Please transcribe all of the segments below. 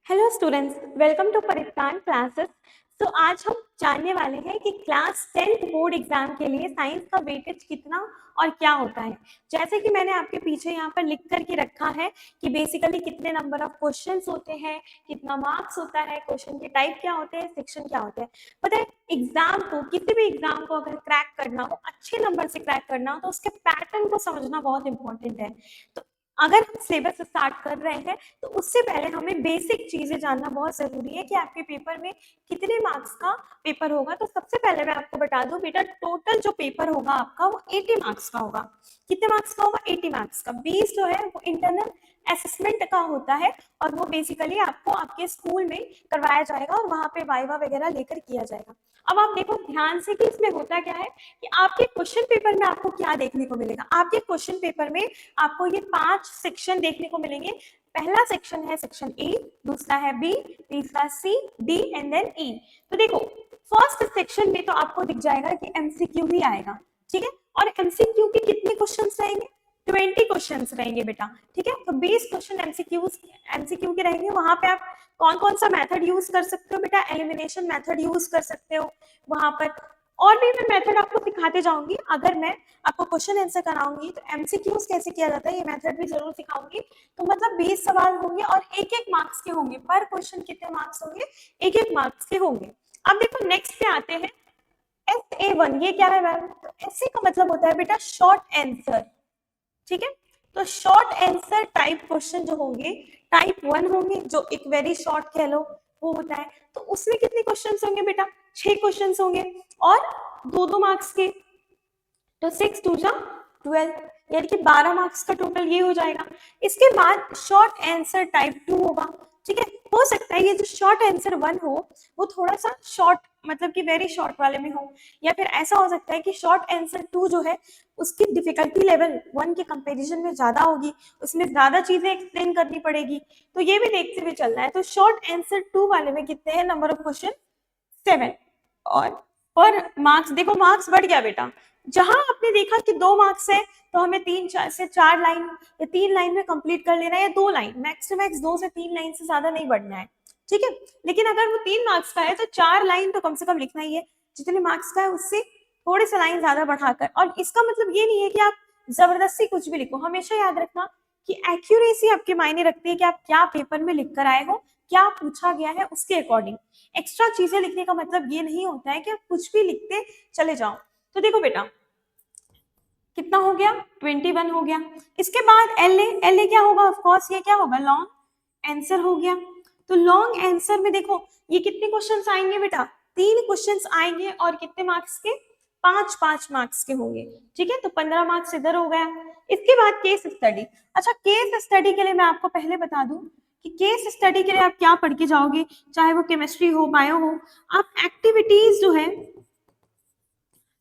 Hello students, welcome to Paritran classes. तो आज हम जानने वाले हैं कि क्लास 10th बोर्ड एग्जाम के लिए साइंस का वेटेज कितना और क्या होता है। जैसे कि मैंने आपके पीछे यहाँ पर लिख करके रखा है कि बेसिकली कितने नंबर ऑफ क्वेश्चंस होते हैं, कितना मार्क्स होता है, क्वेश्चन के टाइप क्या होते हैं, सेक्शन क्या होते हैं। पता है, एग्जाम को, किसी भी एग्जाम को अगर क्रैक करना हो, अच्छे नंबर से क्रैक करना हो, तो उसके पैटर्न को समझना बहुत इंपॉर्टेंट है। तो अगर हम सिलेबस स्टार्ट कर रहे हैं तो उससे पहले हमें बेसिक चीजें जानना बहुत जरूरी है कि आपके पेपर में कितने मार्क्स का पेपर होगा। तो सबसे पहले मैं आपको बता दूं बेटा, टोटल जो पेपर होगा आपका वो 80 मार्क्स का होगा। कितने मार्क्स का होगा? 80 मार्क्स का। 20 जो है वो इंटरनल असेसमेंट का होता है और वो बेसिकली आपको आपके स्कूल में करवाया जाएगा और वहां पे वाइवा वगैरह लेकर किया जाएगा। अब आप देखो ध्यान से कि इसमें होता क्या है कि आपके क्वेश्चन पेपर में आपको क्या देखने को मिलेगा। आपके क्वेश्चन पेपर में आपको ये 5 सेक्शन देखने को मिलेंगे। पहला सेक्शन है सेक्शन ए, दूसरा है बी, तीसरा सी, डी एंड देन ई। तो देखो फर्स्ट सेक्शन में तो आपको दिख जाएगा कि एमसीक्यू ही आएगा, ठीक है। और एमसीक्यू के कितने क्वेश्चंस रहेंगे? 20 क्वेश्चंस रहेंगे बेटा, ठीक है। तो 20 क्वेश्चन एमसीक्यू के रहेंगे। वहां पे आप कौन कौन सा मेथड यूज कर सकते हो बेटा? एलिमिनेशन मेथड यूज कर सकते हो वहां पर। और भी मैं मेथड आपको सिखाते जाऊंगी। अगर मैं आपको क्वेश्चन आंसर कराऊंगी तो एमसीक्यूज कैसे किया जाता है ये मेथड भी जरूर सिखाऊंगी। तो मतलब 20 सवाल होंगे और एक एक मार्क्स के होंगे। पर क्वेश्चन कितने मार्क्स होंगे? एक एक मार्क्स के होंगे। अब देखो नेक्स्ट पे आते हैं SA1। ये क्या है मैम? तो एसए का मतलब होता है बेटा शॉर्ट आंसर, ठीक है। तो शॉर्ट आंसर टाइप क्वेश्चन जो होंगे, टाइप 1 होंगे जो एक वेरी शॉर्ट कह लो वो होता है। तो उसमें कितने क्वेश्चंस होंगे बेटा? 6 क्वेश्चंस होंगे और 2-2 मार्क्स के। तो 6 2 जा 12, यानी कि 12 मार्क्स का टोटल ये हो जाएगा। इसके बाद शॉर्ट आंसर टाइप 2 होगा, ठीक है। हो सकता है ये जो शॉर्ट आंसर 1 हो वो थोड़ा सा शॉर्ट मतलब कि वेरी शॉर्ट वाले में हो, या फिर ऐसा हो सकता है कि शॉर्ट आंसर 2 जो है उसकी डिफिकल्टी लेवल 1 के कंपैरिजन में ज्यादा होगी, उसमें ज्यादा चीजें एक्सप्लेन करनी पड़ेगी। तो ये भी देखते हुए चलना है। तो शॉर्ट आंसर 2 वाले में कितने हैं नंबर ऑफ क्वेश्चन? 7। और पर मार्क्स देखो, मार्क्स बढ़ गया बेटा। जहां आपने देखा कि 2 मार्क्स है तो हमें 3 से 4 लाइन या 3 लाइन में कंप्लीट कर लेना है, या 2 लाइन, मैक्स टू मैक्स 2 से 3 लाइन से ज्यादा नहीं बढ़ना है, ठीक है। लेकिन अगर वो 3 मार्क्स का है तो 4 लाइन तो कम से कम लिखना ही है। जितने मार्क्स का है उससे थोड़े से लाइन ज्यादा बढ़ाकर। और इसका मतलब ये नहीं है कि आप जबरदस्ती कुछ भी लिखो। हमेशा याद रखना कि एक्यूरेसी आपके मायने रखती है कि आप क्या पेपर में लिख कर आए हो, क्या पूछा गया है उसके अकॉर्डिंग। एक्स्ट्रा चीजें लिखने का मतलब ये नहीं होता है कि आप कुछ भी लिखते चले जाओ। तो देखो बेटा कितना हो गया? 21 हो गया। इसके बाद एल ए क्या होगा? ऑफकोर्स ये क्या होगा? लॉन्ग आंसर हो गया। तो लॉन्ग आंसर में देखो ये कितने क्वेश्चंस आएंगे बेटा? 3 क्वेश्चंस आएंगे और कितने मार्क्स के? 5-5 मार्क्स के होंगे, ठीक है। तो 15 मार्क्स इधर हो गया। इसके बाद केस स्टडी। अच्छा, केस स्टडी के लिए मैं आपको पहले बता दूं कि केस स्टडी के लिए आप क्या पढ़ के जाओगे, चाहे वो केमिस्ट्री हो, बायो हो। आप एक्टिविटीज जो है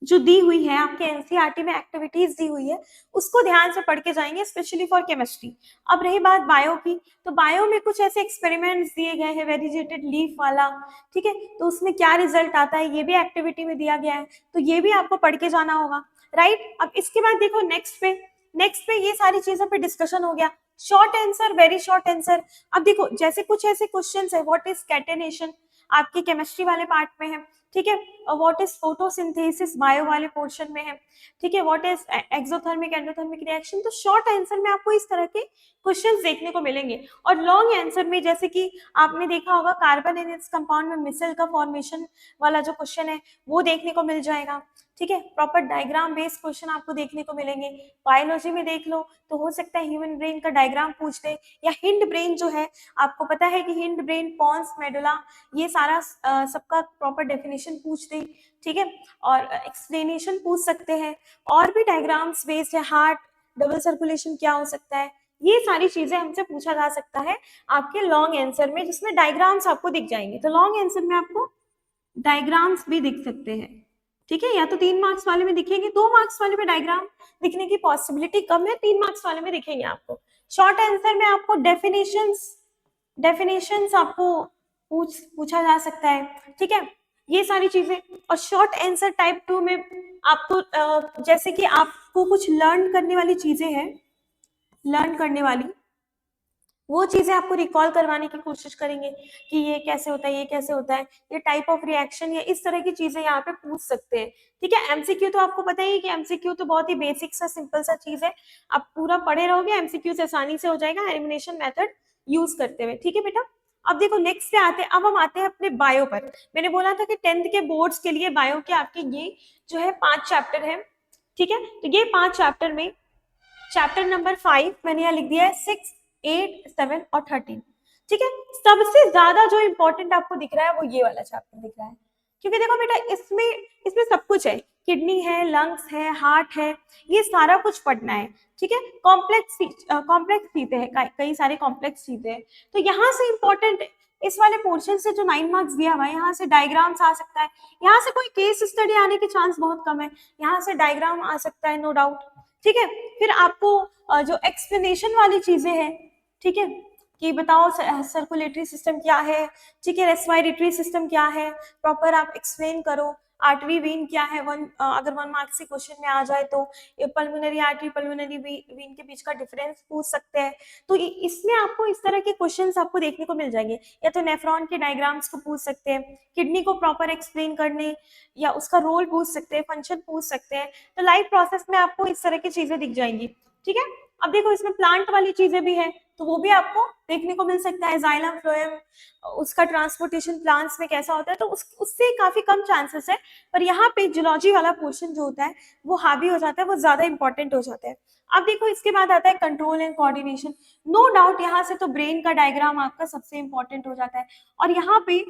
जो दी हुई है आपके एनसीईआरटी में, एक्टिविटीज दी हुई है उसको ध्यान से पढ़ के जाएंगे, स्पेशली फॉर केमिस्ट्री। अब रही बात बायो की, तो बायो में कुछ ऐसे एक्सपेरिमेंट्स दिए गए हैं, वेरिजेटेड लीफ वाला, ठीक है। तो उसमें क्या रिजल्ट आता है ये भी एक्टिविटी में दिया गया है, तो ये भी आपको पढ़ के जाना होगा, राइट। अब इसके बाद देखो नेक्स्ट पे ये सारी चीजों पे डिस्कशन हो गया। Short answer, very short answer. अब देखो जैसे कुछ ऐसे क्वेश्चंस है, व्हाट इज कैटेनेशन आपके केमिस्ट्री वाले पार्ट में है, ठीक है। व्हाट इज फोटोसिंथेसिस बायो वाले पोर्शन में है, ठीक है। What is exothermic endothermic reaction. तो शॉर्ट आंसर में आपको इस तरह के क्वेश्चंस देखने को मिलेंगे। और लॉन्ग आंसर में जैसे कि आपने देखा होगा कार्बन इन इट्स कंपाउंड में मिसल का फॉर्मेशन वाला जो क्वेश्चन है वो देखने को मिल जाएगा, ठीक है। प्रॉपर डायग्राम बेस्ड क्वेश्चन आपको देखने को मिलेंगे। बायोलॉजी में देख लो तो हो सकता है ह्यूमन ब्रेन का डायग्राम पूछ दे, या हिंड ब्रेन जो है, आपको पता है कि हिंड ब्रेन, पॉन्स, मेडुला, ये सारा सबका प्रॉपर डेफिनेशन पूछ दे, ठीक है। और एक्सप्लेनेशन पूछ सकते हैं। और भी डायग्राम्स बेस्ड है, हार्ट, डबल सर्कुलेशन क्या हो सकता है, ये सारी चीजें हमसे पूछा जा सकता है आपके लॉन्ग आंसर में, जिसमें डायग्राम्स आपको दिख जाएंगे। तो लॉन्ग आंसर में आपको डायग्राम्स भी दिख सकते हैं, ठीक है। या तो 3 मार्क्स वाले में दिखेंगे, 2 मार्क्स वाले में डायग्राम दिखने की पॉसिबिलिटी कम है, 3 मार्क्स वाले में दिखेंगे आपको। शॉर्ट आंसर में आपको डेफिनेशंस आपको पूछा जा सकता है, ठीक है, ये सारी चीजें। और शॉर्ट आंसर टाइप 2 में आपको जैसे कि आपको कुछ लर्न करने वाली चीजें हैं, लर्न करने वाली, वो चीजें आपको रिकॉल करवाने की कोशिश करेंगे कि ये कैसे होता है, ये कैसे होता है, ये टाइप ऑफ रिएक्शन या इस तरह की चीजें यहाँ पे पूछ सकते हैं। ठीक है, एमसीक्यू तो आपको पता ही है कि एमसीक्यू तो बहुत ही बेसिक सा सिंपल सा चीज है, आप पूरा पढ़े रहोगे एमसीक्यू से आसानी से हो जाएगा एलिमिनेशन मेथड यूज करते हुए। ठीक है बेटा, अब देखो नेक्स्ट पे आते हैं, अब हम आते हैं अपने बायो पर। मैंने बोला था कि 10th के बोर्ड्स के लिए बायो के आपके ये जो है 5 चैप्टर है। ठीक है, तो ये 5 चैप्टर में चैप्टर नंबर 5 मैंने यहाँ लिख दिया है 6, 8, 7 और 13। ठीक है, सबसे ज्यादा जो इंपॉर्टेंट आपको दिख रहा है वो ये वाला चैप्टर दिख रहा है, क्योंकि देखो बेटा इसमें इसमें सब कुछ है, किडनी है, लंग्स है, हार्ट है, ये सारा कुछ पढ़ना है। ठीक है, कॉम्प्लेक्स चीजें हैं, कई सारे कॉम्प्लेक्स चीजें हैं, तो यहाँ से इंपॉर्टेंट इस वाले पोर्शन से जो 9 मार्क्स दिया हुआ है, यहाँ से डायग्राम्स आ सकता है, यहाँ से कोई केस स्टडी आने के चांस बहुत कम है, यहाँ से डायग्राम आ सकता है नो डाउट। ठीक है, फिर आपको जो एक्सप्लेनेशन वाली चीजें हैं, ठीक है, कि बताओ सर्कुलेटरी सिस्टम क्या है, ठीक है, रेस्पिरेटरी सिस्टम क्या है, प्रॉपर आप एक्सप्लेन करो, आर्टरी वेन क्या है, अगर 1 मार्क्स से क्वेश्चन में आ जाए तो पल्मोनरी आर्टरी पल्मोनरी वेन के बीच का डिफरेंस पूछ सकते हैं। तो इसमें आपको इस तरह के क्वेश्चंस आपको देखने को मिल जाएंगे, या तो नेफ्रॉन के डायग्राम्स को पूछ सकते हैं, किडनी को प्रॉपर एक्सप्लेन करने या उसका रोल पूछ सकते हैं, फंक्शन पूछ सकते हैं, तो लाइव प्रोसेस में आपको इस तरह की चीजें दिख जाएंगी। ठीक है, अब देखो इसमें प्लांट वाली चीजें भी है, तो वो भी आपको देखने को मिल सकता है, जाइलम फ्लोएम उसका ट्रांसपोर्टेशन प्लांट्स में कैसा होता है, तो उससे काफी कम चांसेस है, पर यहाँ पे जूलॉजी वाला पोर्शन जो होता है वो हावी हो जाता है, वो ज्यादा इंपॉर्टेंट हो जाता है। अब देखो इसके बाद आता है control and coordination. No doubt यहाँ से तो ब्रेन का डायग्राम आपका सबसे इंपॉर्टेंट हो जाता है, और यहाँ पे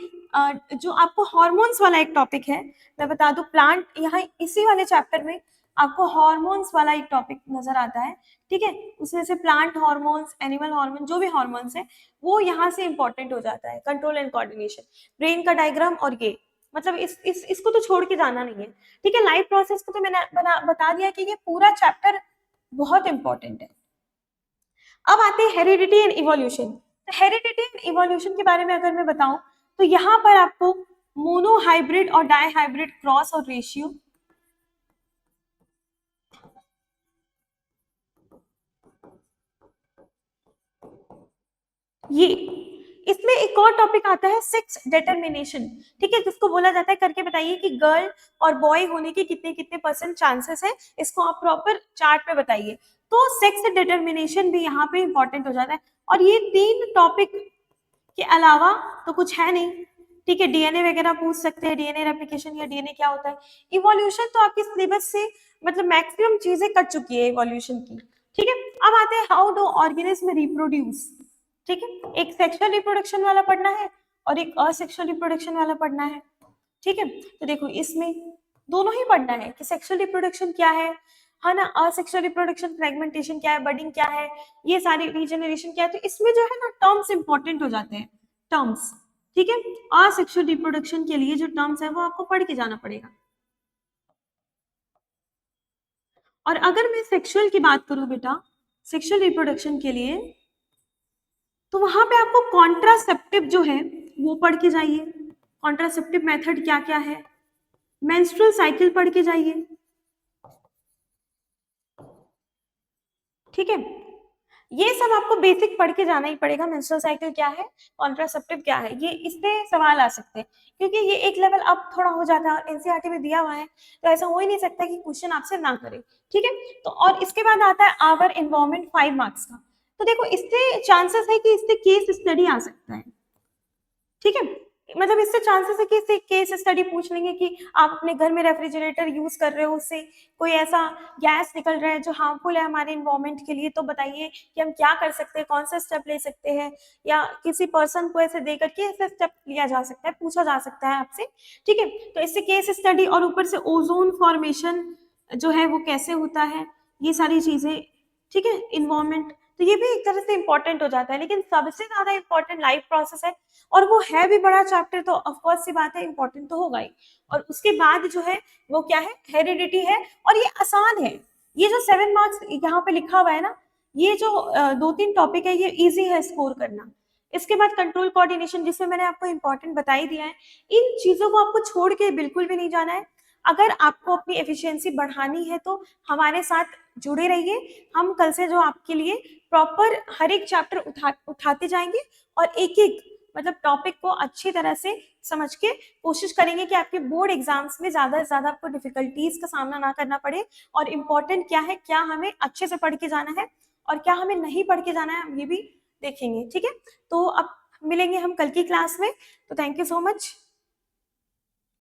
जो आपको हार्मोन्स वाला एक टॉपिक है, मैं बता दूं प्लांट, यहाँ इसी वाले चैप्टर में आपको हार्मोन्स वाला एक टॉपिक नजर आता है। ठीक है, उसमें से प्लांट हार्मोन्स, एनिमल हार्मोन, जो भी हार्मोन्स है वो यहाँ से इंपॉर्टेंट हो जाता है, कंट्रोल एंड कोऑर्डिनेशन, ब्रेन का डायग्राम, और ये मतलब इसको तो छोड़ के जाना नहीं है। ठीक है, लाइफ प्रोसेस को तो मैंने बता दिया कि ये पूरा चैप्टर बहुत इंपॉर्टेंट है। अब आते हैं हेरिडिटी एंड इवोल्यूशन। तो हेरिडिटी एंड इवोल्यूशन के बारे में अगर मैं बताऊं तो यहाँ पर आपको मोनो हाइब्रिड और डाई हाइब्रिड क्रॉस और रेशियो, ये इसमें एक और टॉपिक आता है सेक्स डिटरमिनेशन। ठीक है, जिसको बोला जाता है करके बताइए कि गर्ल और बॉय होने के कितने कितने परसेंट चांसेस है, इसको आप प्रॉपर चार्ट पे बताइए। तो सेक्स डिटरमिनेशन भी यहाँ पे इंपॉर्टेंट हो जाता है, और ये 3 टॉपिक के अलावा तो कुछ है नहीं। ठीक है, डीएनए वगैरह पूछ सकते हैं, डीएनए रेप्लिकेशन या डीएनए क्या होता है, इवोल्यूशन तो आपके सिलेबस से मतलब मैक्सिमम चीजें कट चुकी है इवोल्यूशन की। ठीक है, अब आते हैं हाउ डू ऑर्गेनिज्म रिप्रोड्यूस। ठीक है, एक सेक्सुअल रिप्रोडक्शन वाला पढ़ना है और एक असेक्सुअल रिप्रोडक्शन वाला पढ़ना है। ठीक है, तो देखो इसमें दोनों ही पढ़ना है कि सेक्सुअल रिप्रोडक्शन क्या है ना, असेक्सुअल रिप्रोडक्शन फ्रेगमेंटेशन क्या है, बडिंग क्या है, ये सारी रीजनरेशन क्या है, तो इसमें जो है ना टर्म्स इंपॉर्टेंट हो जाते हैं, टर्म्स। ठीक है, असेक्सुअल रिप्रोडक्शन के लिए जो टर्म्स है वो आपको पढ़ के जाना पड़ेगा। और अगर मैं सेक्सुअल की बात करूं बेटा, सेक्सुअल रिप्रोडक्शन के लिए, तो वहां पे आपको कॉन्ट्रासेप्टिव जो है वो पढ़ के जाइए, कॉन्ट्रासेप्टिव मेथड क्या क्या है, मेंस्ट्रुअल साइकिल पढ़ के जाइए। ठीक है, ये सब आपको बेसिक पढ़ के जाना ही पड़ेगा, मेंस्ट्रुअल साइकिल क्या है, कॉन्ट्रासेप्टिव क्या है, ये इससे सवाल आ सकते हैं, क्योंकि ये एक लेवल अप थोड़ा हो जाता है, एनसीईआरटी में दिया हुआ है, तो ऐसा हो ही नहीं सकता कि क्वेश्चन आपसे ना करे। ठीक है, तो और इसके बाद आता है आवर एनवायरमेंट 5 मार्क्स का। तो देखो इससे चांसेस है कि इससे केस स्टडी आ सकता है। ठीक है, मतलब इससे चांसेस है कि इससे केस स्टडी पूछ लेंगे कि आप अपने घर में रेफ्रिजरेटर यूज कर रहे हो, उससे कोई ऐसा गैस निकल रहा है जो हार्मफुल है हमारे इन्वायरमेंट के लिए, तो बताइए कि हम क्या कर सकते हैं, कौन सा स्टेप ले सकते हैं, या किसी पर्सन को ऐसे दे करके ऐसे स्टेप लिया जा सकता है, पूछा जा सकता है आपसे। ठीक है, तो इससे केस स्टडी, और ऊपर से ओजोन फॉर्मेशन जो है वो कैसे होता है, ये सारी चीजें। ठीक है, इन्वायरमेंट, तो ये भी एक तरह से इंपॉर्टेंट हो जाता है, लेकिन सबसे ज्यादा इंपॉर्टेंट लाइफ प्रोसेस है, और वो है भी बड़ा चैप्टर, तो ऑफकोर्स सी बात है इंपॉर्टेंट तो होगा ही। और उसके बाद जो है वो क्या है, हेरिडिटी है, और ये आसान है, ये जो 7 मार्क्स यहाँ पे लिखा हुआ है ना, ये जो 2-3 टॉपिक है ये इजी है स्कोर करना। इसके बाद कंट्रोल कोऑर्डिनेशन, जिसमें मैंने आपको इंपॉर्टेंट बता ही दिया है, इन चीजों को आपको छोड़ के बिल्कुल भी नहीं जाना है। अगर आपको अपनी एफिशिएंसी बढ़ानी है तो हमारे साथ जुड़े रहिए। हम कल से जो आपके लिए प्रॉपर हर एक चैप्टर उठाते जाएंगे और एक एक मतलब टॉपिक को अच्छी तरह से समझ के कोशिश करेंगे कि आपके बोर्ड एग्जाम्स में ज्यादा से ज्यादा आपको डिफिकल्टीज का सामना ना करना पड़े। और इम्पोर्टेंट क्या है, क्या हमें अच्छे से पढ़ के जाना है और क्या हमें नहीं पढ़ के जाना है, ये भी देखेंगे। ठीक है, तो अब मिलेंगे हम कल की क्लास में। तो थैंक यू सो मच।